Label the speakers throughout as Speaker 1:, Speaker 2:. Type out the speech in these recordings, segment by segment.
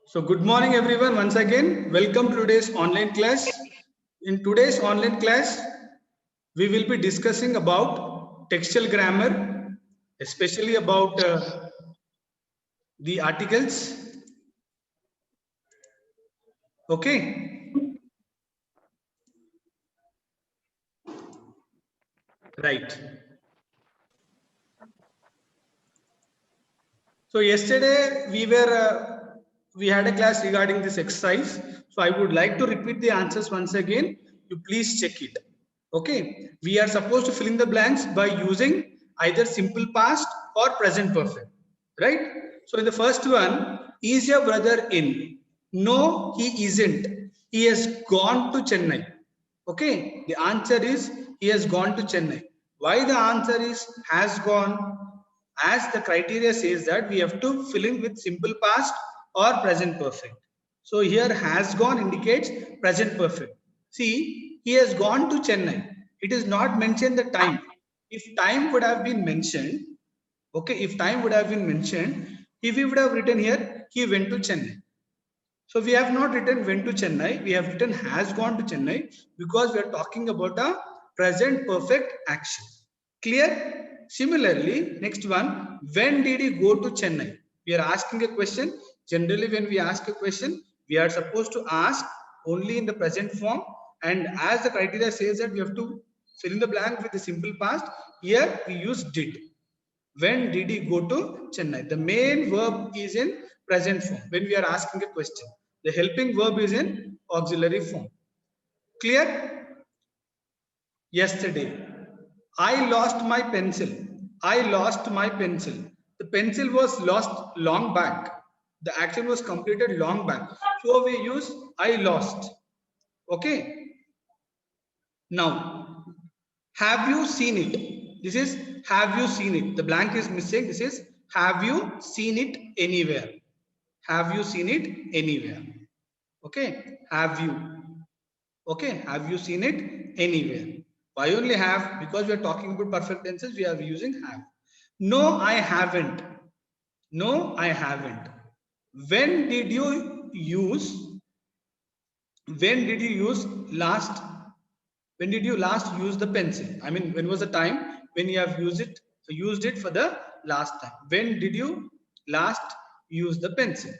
Speaker 1: So good morning everyone. Once again, welcome to today's online class. In today's online class, we will be discussing about textual grammar, especially about the articles. Okay, right. So yesterday we had a class regarding this exercise. So I would like to repeat the answers once again. You please check it. Okay, we are supposed to fill in the blanks by using either simple past or present perfect, right? So in the first one, is your brother in? No, he isn't. He has gone to Chennai. Okay, the answer is he has gone to Chennai. Why the answer is has gone? As the criteria says that we have to fill in with simple past or present perfect. So here has gone indicates present perfect. See, he has gone to Chennai. It is not mentioned the time. If time would have been mentioned, okay, if time would have been mentioned, if we would have written here, he went to Chennai. So we have not written went to Chennai, we have written has gone to Chennai because we are talking about a present perfect action. Clear? Similarly, next one, when did he go to Chennai? We are asking a question. Generally, when we ask a question, we are supposed to ask only in the present form. And as the criteria says that we have to fill in the blank with the simple past, here we use did. When did he go to Chennai? The main verb is in present form when we are asking a question. The helping verb is in auxiliary form. Clear? Yesterday, I lost my pencil. I lost my pencil. The pencil was lost long back. The action was completed long back. So we use I lost. Okay. Now, have you seen it? This is have you seen it? The blank is missing. This is have you seen it anywhere? Have you seen it anywhere? Okay. Have you? Okay. Have you seen it anywhere? Why only have? Because we are talking about perfect tenses, we are using have. No, I haven't. No, I haven't. When did you use? When did you use last? When did you last use the pencil? I mean, when was the time when you have used it for the last time? When did you last use the pencil?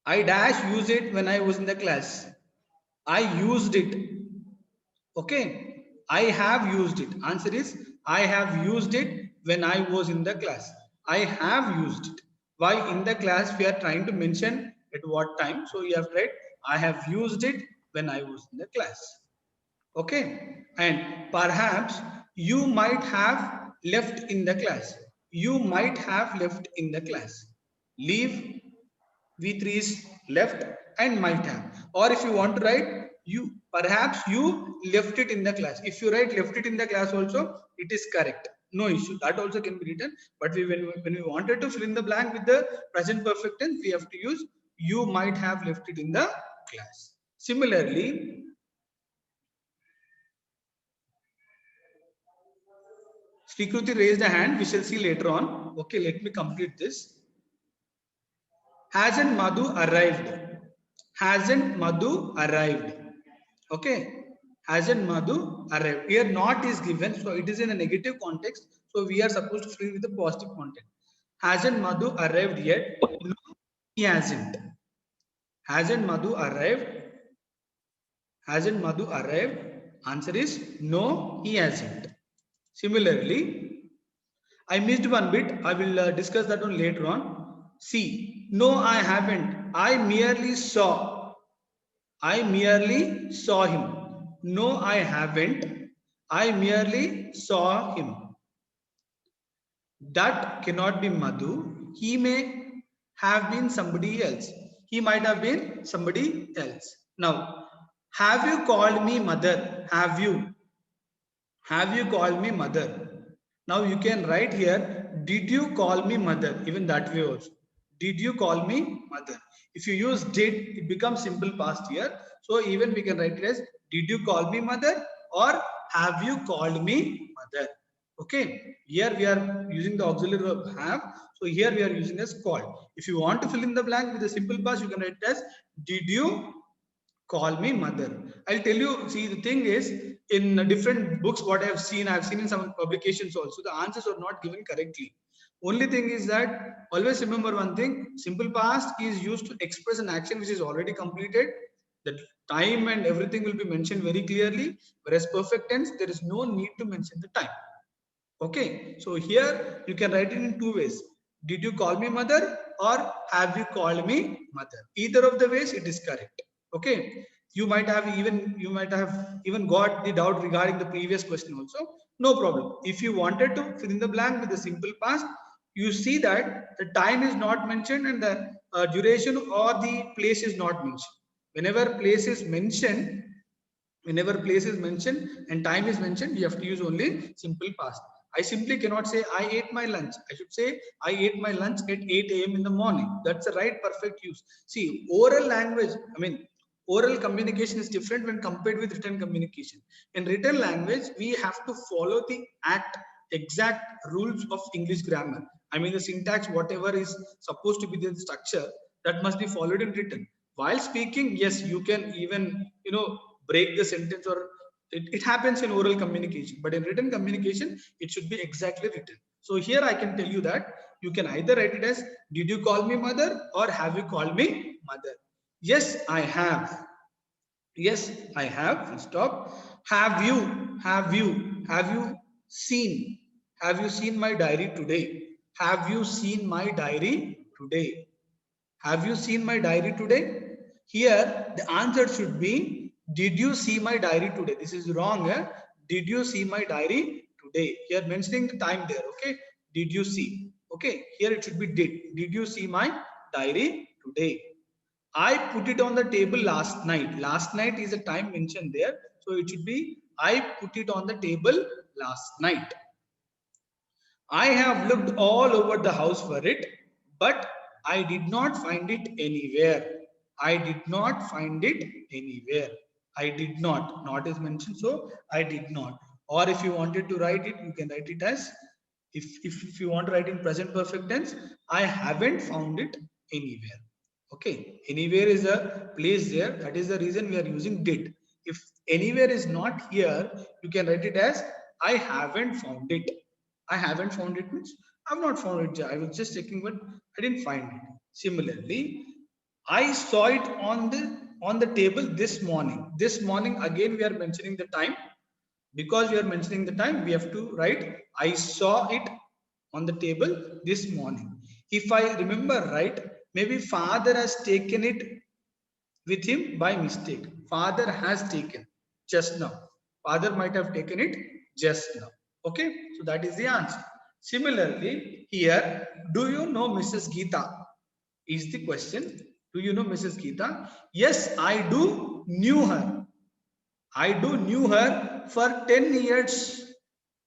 Speaker 1: I dash use it when I was in the class. I used it. Okay, I have used it. Answer is I have used it when I was in the class. I have used it. Why? In the class we are trying to mention at what time, so you have to write I have used it when I was in the class. Okay, and perhaps you might have left in the class. You might have left in the class. Leave, v3 is left, and might have. Or if you want to write you, perhaps you left it in the class. If you write left it in the class also, it is correct, no issue, that also can be written. But when we wanted to fill in the blank with the present perfect tense, we have to use you might have left it in the class. Similarly, Srikruti raised a hand. We shall see later on. Okay, let me complete this. Hasn't Madhu arrived? Hasn't Madhu arrived? Okay. Hasn't Madhu arrived? Here not is given, so it is in a negative context. So we are supposed to fill with the positive context. Hasn't Madhu arrived yet? No, he hasn't. Hasn't Madhu arrived? Hasn't Madhu arrived? Answer is no, he hasn't. Similarly, I missed one bit. I will discuss that one later on. See, no, I haven't. I merely saw. I merely saw him. No, I haven't. I merely saw him. That cannot be Madhu. He may have been somebody else. He might have been somebody else. Now, have you called me mother? Have you? Have you called me mother? Now you can write here, did you call me mother? Even that way also. Did you call me mother? If you use did, it becomes simple past here. So even we can write it as, did you call me mother? Or have you called me mother? Okay, here we are using the auxiliary verb have. So here we are using as called. If you want to fill in the blank with a simple past, you can write it as did you call me mother. I'll tell you, see, the thing is, in different books, what I've seen in some publications also, the answers are not given correctly. Only thing is that always remember one thing, simple past is used to express an action which is already completed. The time and everything will be mentioned very clearly, whereas perfect tense, there is no need to mention the time. Okay, so here you can write it in two ways. Did you call me mother or have you called me mother? Either of the ways it is correct. Okay, you might have even got the doubt regarding the previous question also. No problem. If you wanted to fill in the blank with the simple past, you see that the time is not mentioned and the duration or the place is not mentioned. Whenever place is mentioned, whenever place is mentioned and time is mentioned, you have to use only simple past. I simply cannot say I ate my lunch. I should say I ate my lunch at 8 a.m. in the morning. That's the right perfect use. See, oral language, I mean, oral communication is different when compared with written communication. In written language, we have to follow the exact rules of English grammar. I mean, the syntax, whatever is supposed to be the structure, that must be followed in written. While speaking, yes, you can even, break the sentence, or it happens in oral communication, but in written communication it should be exactly written. So here I can tell you that you can either write it as did you call me mother or have you called me mother. Yes, I have. Yes, I have. Stop. Have you seen, have you seen my diary today? Have you seen my diary today? Have you seen my diary today? Here, the answer should be, did you see my diary today? This is wrong. Eh? Did you see my diary today? Here, mentioning the time there. Okay. Did you see? Okay. Here it should be did. Did you see my diary today? I put it on the table last night. Last night is a time mentioned there. So it should be, I put it on the table last night. I have looked all over the house for it, but I did not find it anywhere. I did not find it anywhere. I did not. Not is mentioned, so I did not. Or if you wanted to write it, you can write it as, if you want to write in present perfect tense, I haven't found it anywhere. Okay, anywhere is a place there. That is the reason we are using did. If anywhere is not here, you can write it as I haven't found it. I haven't found it means I've not found it. I was just checking, but I didn't find it. Similarly, I saw it on the table this morning. This morning, again we are mentioning the time. Because we are mentioning the time, we have to write I saw it on the table this morning. If I remember right, maybe father has taken it with him by mistake. Father has taken just now. Father might have taken it just now. Okay, so that is the answer. Similarly, here, do you know Mrs. Geeta? Is the question. Do you know Mrs. Geeta? Yes, I do knew her. I do knew her for 10 years.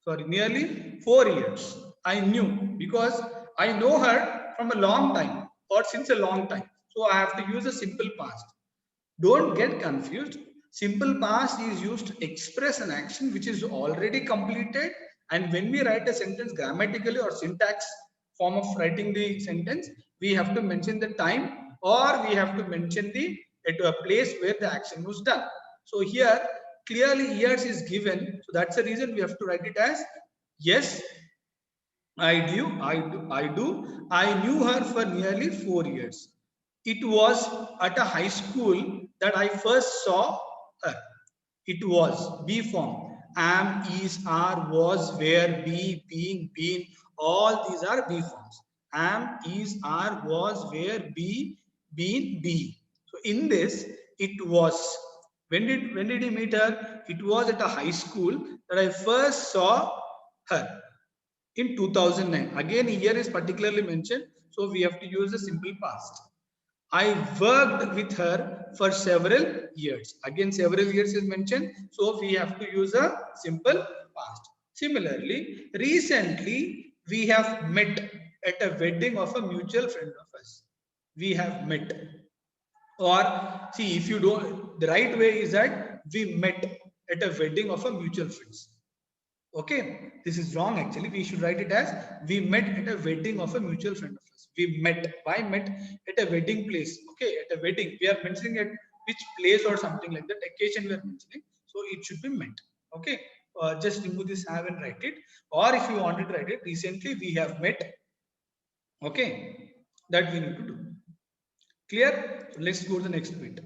Speaker 1: Sorry, nearly 4 years. I knew because I know her from a long time or since a long time. So I have to use a simple past. Don't get confused. Simple past is used to express an action which is already completed. And when we write a sentence grammatically or syntax form of writing the sentence, we have to mention the time or we have to mention the at a place where the action was done. So here clearly years is given. So that's the reason we have to write it as yes, I knew her for nearly 4 years. It was at a high school that I first saw her. It was be form. Am, is, are, was, were, be, being, been. All these are be forms. Am, is, are, was, were, be, been, be. So in this, it was. When did he meet her? It was at a high school that I first saw her in 2009. Again, here is particularly mentioned, so we have to use the simple past. I worked with her for several years. Again, several years is mentioned, so we have to use a simple past. Similarly, recently we have met at a wedding of a mutual friend of us. We have met. Or see, if you don't, the right way is that we met at a wedding of a mutual friends. Okay, this is wrong actually. We should write it as we met at a wedding of a mutual friend of us. We met. Why met? At a wedding place. Okay, at a wedding. We are mentioning at which place or something like that. Occasion we are mentioning. So it should be met. Okay, just remove this have and write it. Or if you wanted to write it, recently we have met. Okay, that we need to do. Clear? Let's go to the next bit.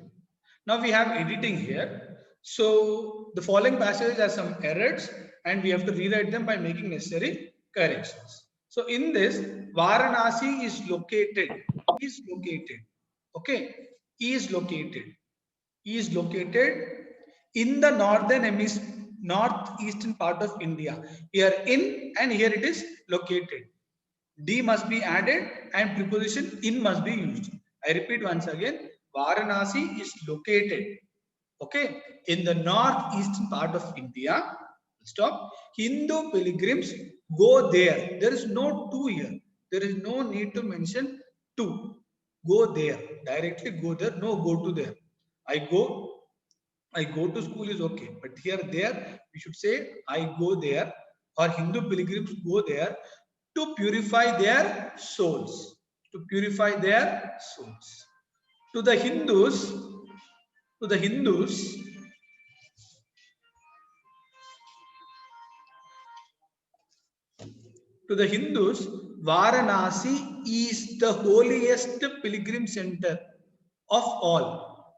Speaker 1: Now we have editing here. So the following passages have some errors and we have to rewrite them by making necessary corrections. So in this, Varanasi is located, okay, is located, is located in the northeastern part of India. Here in and here it is located. D must be added and preposition in must be used. I repeat once again, Varanasi is located, okay, in the northeastern part of India. Stop. Hindu pilgrims go there. There is no to here. There is no need to mention to. Go there. Directly go there. No, go to there. I go. I go to school is okay, but here there we should say I go there or Hindu pilgrims go there to purify their souls. To purify their souls. To the Hindus, to the Hindus, to the Hindus, Varanasi is the holiest pilgrim center of all.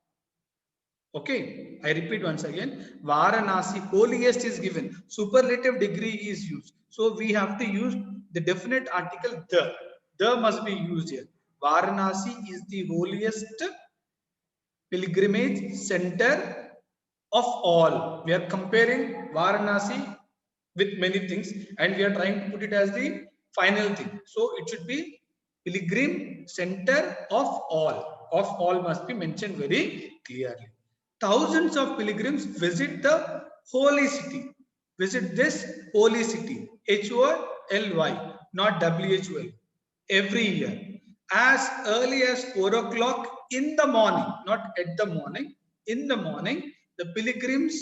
Speaker 1: Okay, I repeat once again. Varanasi, holiest is given. Superlative degree is used. So we have to use the definite article the. The must be used here. Varanasi is the holiest pilgrimage center of all. We are comparing Varanasi with many things and we are trying to put it as the final thing. So it should be pilgrim center of all. Of all must be mentioned very clearly. Thousands of pilgrims visit the holy city. Visit this holy city. Holy, not WHOL. Every year. As early as 4 o'clock in the morning, not at the morning, in the morning, the pilgrims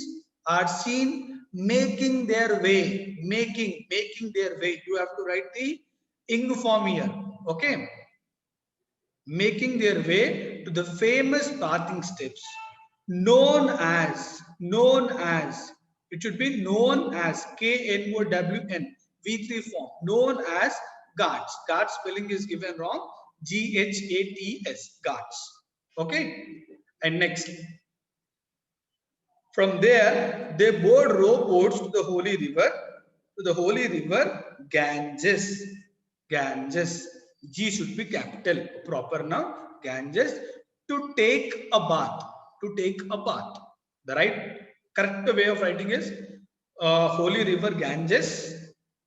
Speaker 1: are seen making their way, making their way. You have to write the ing form here. Okay, making their way to the famous bathing steps known as it should be known as KNOWN V3 form, known as Ghats. Ghats spelling is given wrong, GHATS, Ghats. Okay, and next, from there they board rowboats to the holy river Ganges. Ganges. G should be capital. Proper noun. Ganges. To take a bath. To take a bath. The right correct way of writing is holy river Ganges.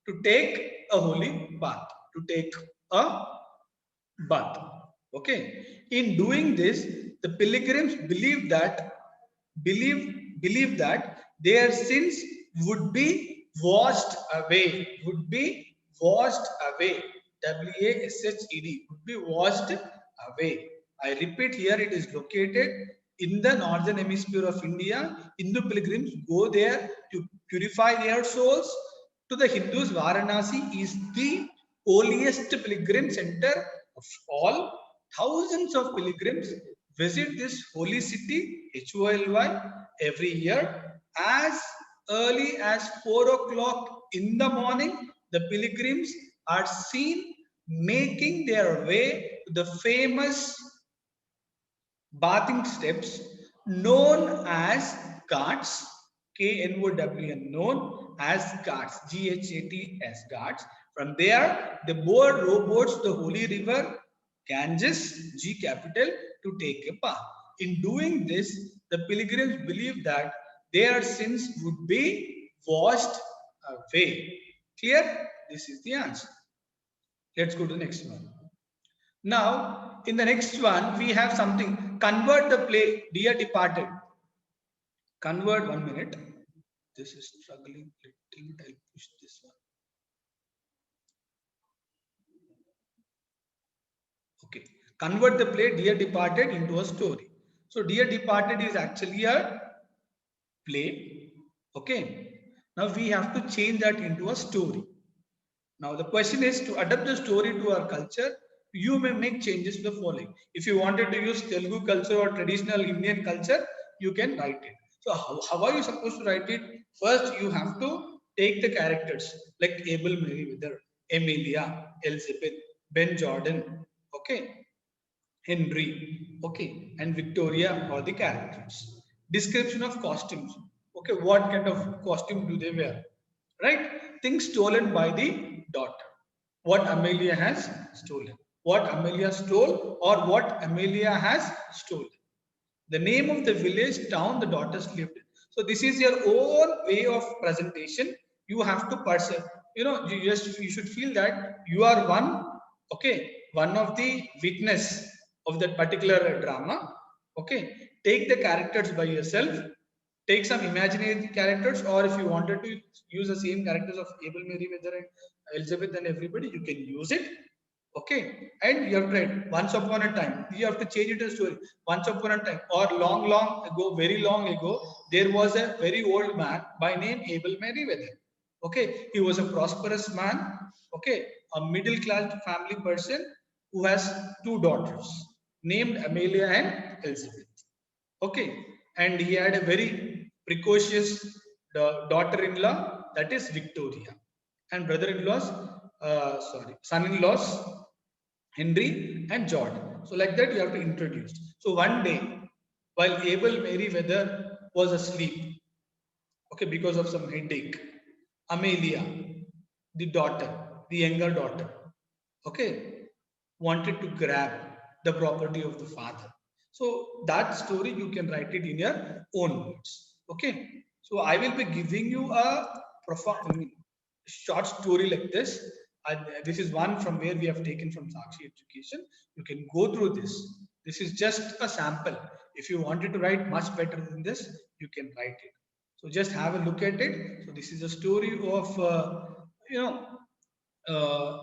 Speaker 1: To take a holy bath. To take a bath. Okay. In doing this, the pilgrims believe that their sins would be washed away. Would be washed away. WASHED would be washed away. I repeat here, it is located in the northern hemisphere of India. Hindu pilgrims go there to purify their souls. To the Hindus, Varanasi is the holiest pilgrim center of all. Thousands of pilgrims visit this holy city, HOLY, every year. As early as 4 o'clock in the morning, the pilgrims are seen making their way to the famous bathing steps known as Ghats, KNOWN, known as Ghats, GHATS, Ghats. From there, they board rowboats to the holy river Ganges, G capital, to take a bath. In doing this, the pilgrims believe that their sins would be washed away. Clear? This is the answer. Let's go to the next one. Now, in the next one, we have something. Convert the play, Dear Departed. Convert 1 minute. This is struggling. Little bit. I'll push this one. Okay. Convert the play, Dear Departed, into a story. So, Dear Departed is actually a play. Okay. Now we have to change that into a story. Now the question is to adapt the story to our culture. You may make changes to the following. If you wanted to use Telugu culture or traditional Indian culture, you can write it. So how are you supposed to write it? First, you have to take the characters like Abel Merriweather, Amelia, Elizabeth, Ben Jordan, okay, Henry, okay, and Victoria are the characters. Description of costumes. Okay, what kind of costume do they wear? Right? Things stolen by the daughter. What Amelia has stolen. What Amelia stole or what Amelia has stolen. The name of the village, town the daughters lived in. So this is your own way of presentation. You have to perceive. You should feel that you are one. Okay, one of the witness of that particular drama. Okay, take the characters by yourself. Take some imaginary characters, or if you wanted to use the same characters of Abel, Merriweather, and Elizabeth, and everybody, you can use it. Okay, and you have tried once upon a time. You have to change it to a story. Once upon a time, or long, long ago, very long ago, there was a very old man by name Abel Merriweather. Okay, he was a prosperous man. Okay, a middle class family person who has two daughters named Amelia and Elizabeth. Okay, and he had a very precocious daughter-in-law, that is Victoria, and brother-in-laws, son-in-laws Henry and George. So like that you have to introduce. So one day, while Abel Merriweather was asleep, okay, because of some headache, Amelia, the daughter, the younger daughter, okay, wanted to grab the property of the father. So that story you can write it in your own words. Okay. So I will be giving you a profound, short story like this. This is one from where we have taken from Sakshi Education. You can go through this. This is just a sample. If you wanted to write much better than this, you can write it. So just have a look at it. So this is a story of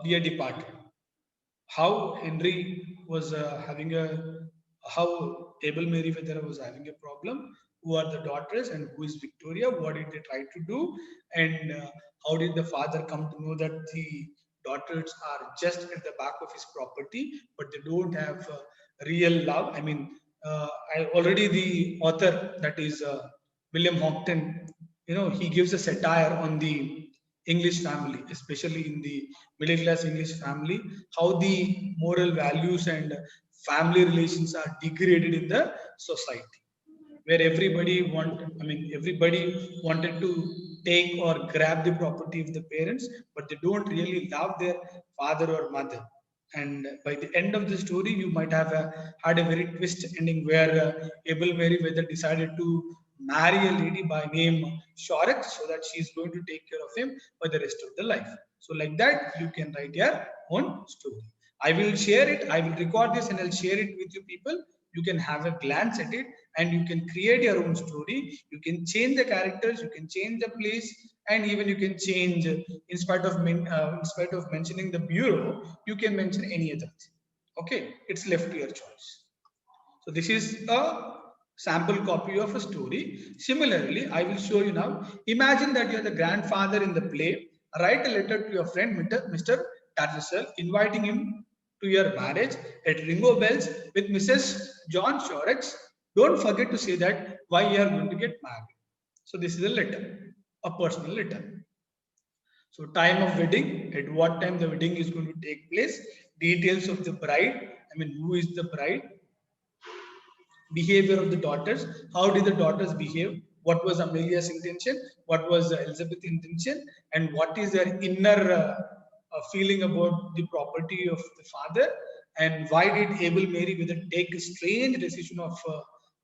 Speaker 1: Dear Departed. How Henry was having a how Abel Merriweather was having a problem. Who are the daughters and who is Victoria? What did they try to do? And how did the father come to know that the daughters are just at the back of his property, but they don't have real love? I mean, I already the author, that is William Houghton, he gives a satire on the English family, especially in the middle class English family, how the moral values and family relations are degraded in the society, where everybody wanted to take or grab the property of the parents, but they don't really love their father or mother. And by the end of the story, you might have had a very twist ending where Abel Merriweather decided to marry a lady by name Shorex so that she is going to take care of him for the rest of the life. So like that, you can write your own story. I will share it. I will record this and I'll share it with you people. You can have a glance at it and you can create your own story. You can change the characters, you can change the place, and even you can change, in spite of mentioning the bureau, you can mention any other thing. Okay, it's left to your choice. So this is a sample copy of a story. Similarly, I will show you now. Imagine that you are the grandfather in the play. Write a letter to your friend Mr. Tattersall, inviting him to your marriage at Ringo Bells with Mrs. John Shorex. Don't forget to say that why you are going to get married. So this is a letter, a personal letter. So time of wedding, at what time the wedding is going to take place, details of the bride, I mean who is the bride, behavior of the daughters. How did the daughters behave? What was Amelia's intention? What was Elizabeth's intention? And what is their inner feeling about the property of the father? And why did Abel Merriweather take a strange decision of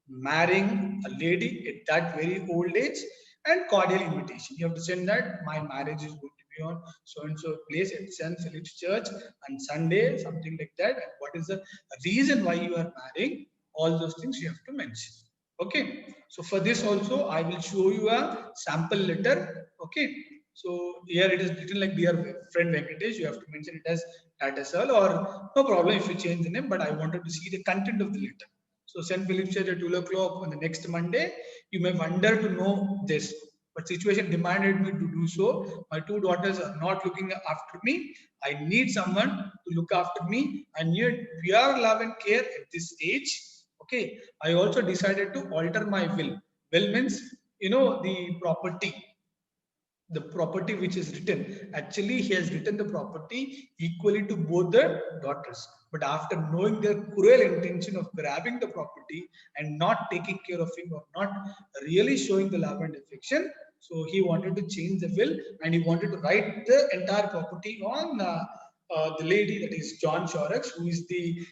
Speaker 1: marrying a lady at that very old age? And cordial invitation. You have to send that my marriage is going to be on so and so place at St. Philip's Church on Sunday, something like that. And what is the reason why you are marrying? All those things you have to mention. Okay, so for this also I will show you a sample letter. Okay, so here it is written like dear friend Venkatesh. You have to mention it as Tattersall, or no problem if you change the name, but I wanted to see the content of the letter. So St. Philip's Church at 2 o'clock on the next Monday. You may wonder to know this. but situation demanded me to do so. My two daughters are not looking after me. I need someone to look after me. I need pure love and care at this age. Okay, I also decided to alter my will. Will means, the property, which is written. Actually, he has written the property equally to both the daughters, but after knowing their cruel intention of grabbing the property and not taking care of him, or not really showing the love and affection, so he wanted to change the will, and he wanted to write the entire property on the lady, that is John Shorex, who is the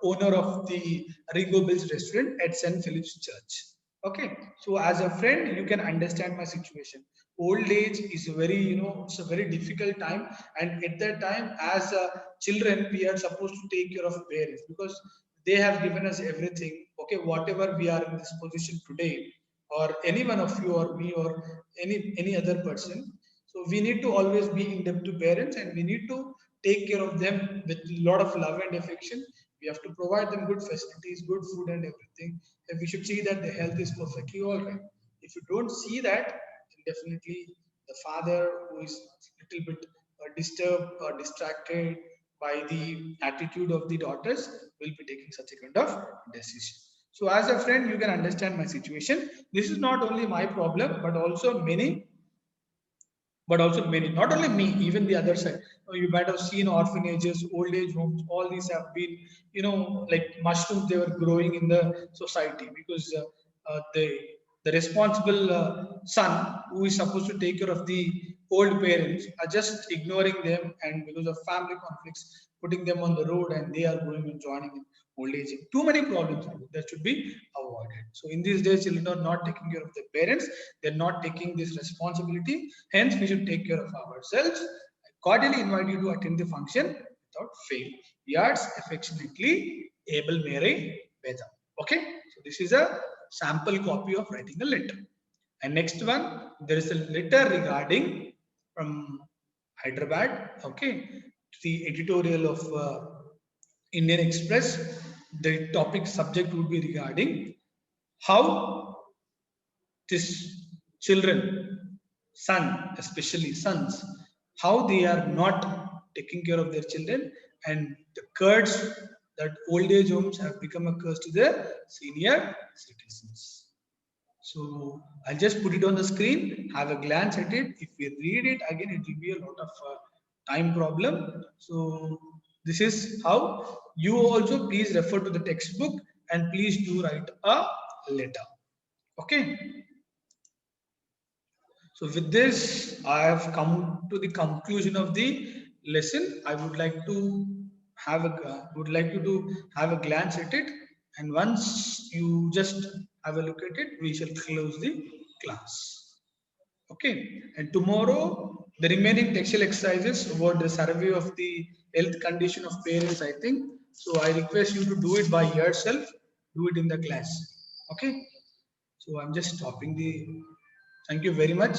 Speaker 1: owner of the Ringo Bills restaurant at St. Philip's Church. Okay, so as a friend, you can understand my situation. Old age is a very, it's a very difficult time, and at that time, as children, we are supposed to take care of parents, because they have given us everything. Okay, whatever we are in this position today, or any one of you, or me, or any other person, so we need to always be in debt to parents, and we need to take care of them with a lot of love and affection. We have to provide them good facilities, good food, and everything, and we should see that the health is perfectly all right. If you don't see that, then definitely the father, who is little bit disturbed or distracted by the attitude of the daughters, will be taking such a kind of decision. So as a friend, you can understand my situation. This is not only my problem, but also many, not only me, even the other side. You might have seen orphanages, old age homes, all these have been, like mushrooms, they were growing in the society, because the responsible son, who is supposed to take care of the old parents, are just ignoring them, and because of family conflicts, putting them on the road, and they are going and joining in old age. Too many problems that should be avoided. So in these days, children are not taking care of their parents, they're not taking this responsibility. Hence, we should take care of ourselves. I cordially invite you to attend the function without fail. Yours affectionately, Abel Mary Veda. Okay, so this is a sample copy of writing a letter. And next one, there is a letter regarding from Hyderabad. Okay, the editorial of Indian Express. The topic subject would be regarding how this children, son, especially sons, how they are not taking care of their children, and the curse that old age homes have become a curse to the senior citizens. So I'll just put it on the screen, have a glance at it. If we read it again, it will be a lot of time problem. So this is how. You also please refer to the textbook, and please do write a letter. Okay. So with this, I have come to the conclusion of the lesson. I would like to would like you to have a glance at it, and once you just have a look at it, we shall close the class. Okay, and tomorrow the remaining textual exercises about the survey of the health condition of parents, I think. So I request you to do it by yourself, do it in the class. Okay, so I'm just stopping the. Thank you very much.